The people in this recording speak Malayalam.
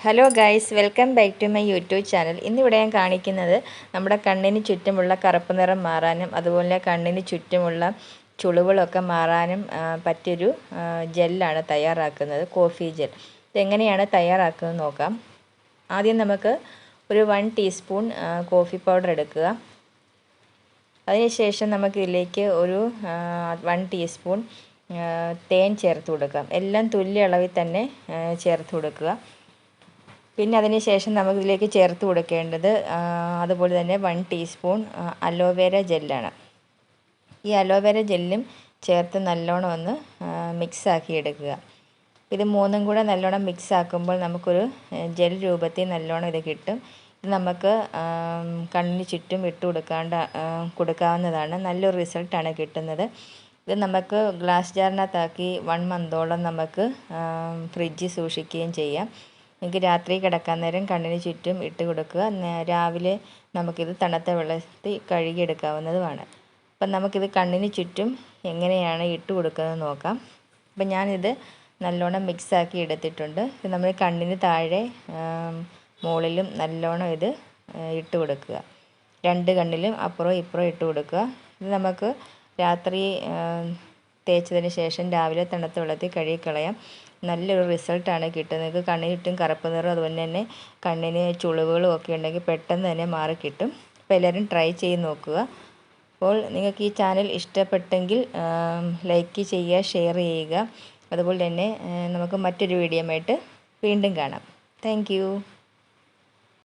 Hello guys, welcome back to my YouTube channel. ഇന്നിവിടെ ഞാൻ കാണിക്കുന്നത് നമ്മുടെ കണ്ണിന് ചുറ്റുമുള്ള കറുപ്പ് നിറം മാറാനും അതുപോലെ കണ്ണിന് ചുറ്റുമുള്ള ചുളിവുകളൊക്കെ മാറാനും പറ്റിയൊരു ജെല്ലാണ് തയ്യാറാക്കുന്നത്, കോഫി ജെൽ. ഇതെങ്ങനെയാണ് തയ്യാറാക്കുന്നത് നോക്കാം. ആദ്യം നമുക്ക് ഒരു 1 ടീസ്പൂൺ കോഫി പൗഡർ എടുക്കുക. അതിനുശേഷം നമുക്കിതിലേക്ക് ഒരു 1 ടീസ്പൂൺ തേൻ ചേർത്ത് കൊടുക്കാം. എല്ലാം തുല്യ അളവിൽ തന്നെ ചേർത്ത് കൊടുക്കുക. പിന്നെ അതിനുശേഷം നമുക്കിതിലേക്ക് ചേർത്ത് കൊടുക്കേണ്ടത് അതുപോലെ തന്നെ 1 ടീസ്പൂൺ അലോവേര ജെല്ലാണ്. ഈ അലോവേര ജെല്ലും ചേർത്ത് നല്ലോണം ഒന്ന് മിക്സാക്കി എടുക്കുക. ഇത് മൂന്നും കൂടെ നല്ലോണം മിക്സ് ആക്കുമ്പോൾ നമുക്കൊരു ജെൽ രൂപത്തിൽ നല്ലോണം ഇത് കിട്ടും. ഇത് നമുക്ക് കണ്ണിന് ചുറ്റും ഇട്ട് കൊടുക്കാവുന്നതാണ്. നല്ലൊരു റിസൾട്ടാണ് കിട്ടുന്നത്. ഇത് നമുക്ക് ഗ്ലാസ് ജാറിനകത്താക്കി 1 മന്തോളം നമുക്ക് ഫ്രിഡ്ജിൽ സൂക്ഷിക്കുകയും ചെയ്യാം. നിങ്ങൾക്ക് രാത്രി കിടക്കാൻ നേരം കണ്ണിന് ചുറ്റും ഇട്ട് കൊടുക്കുക. രാവിലെ നമുക്കിത് തണുത്ത വെള്ളത്തിൽ കഴുകിയെടുക്കാവുന്നതുമാണ്. അപ്പം നമുക്കിത് കണ്ണിന് ചുറ്റും എങ്ങനെയാണ് ഇട്ട് കൊടുക്കുന്നത് നോക്കാം. അപ്പം ഞാനിത് നല്ലോണം മിക്സാക്കി എടുത്തിട്ടുണ്ട്. ഇത് നമ്മൾ കണ്ണിന് താഴെ മുകളിലും നല്ലോണം ഇത് ഇട്ട് കൊടുക്കുക. 2 കണ്ണിലും അപ്പുറവും ഇപ്പുറവും ഇട്ട് കൊടുക്കുക. ഇത് നമുക്ക് രാത്രി തേച്ചതിന് ശേഷം രാവിലെ തണുത്ത വെള്ളത്തിൽ കഴുകിക്കളയാം. നല്ലൊരു റിസൾട്ടാണ് കിട്ടുന്നത്. നിങ്ങൾക്ക് കണ്ണിന് ചുറ്റും കറുപ്പ് നിറം അതുപോലെ തന്നെ കണ്ണിന് ചുളിവുകളും ഒക്കെ ഉണ്ടെങ്കിൽ പെട്ടെന്ന് തന്നെ മാറിക്കിട്ടും. അപ്പോൾ എല്ലാവരും ട്രൈ ചെയ്ത് നോക്കുക. അപ്പോൾ നിങ്ങൾക്ക് ഈ ചാനൽ ഇഷ്ടപ്പെട്ടെങ്കിൽ ലൈക്ക് ചെയ്യുക, ഷെയർ ചെയ്യുക. അതുപോലെ തന്നെ നമുക്ക് മറ്റൊരു വീഡിയോയുമായിട്ട് വീണ്ടും കാണാം. താങ്ക്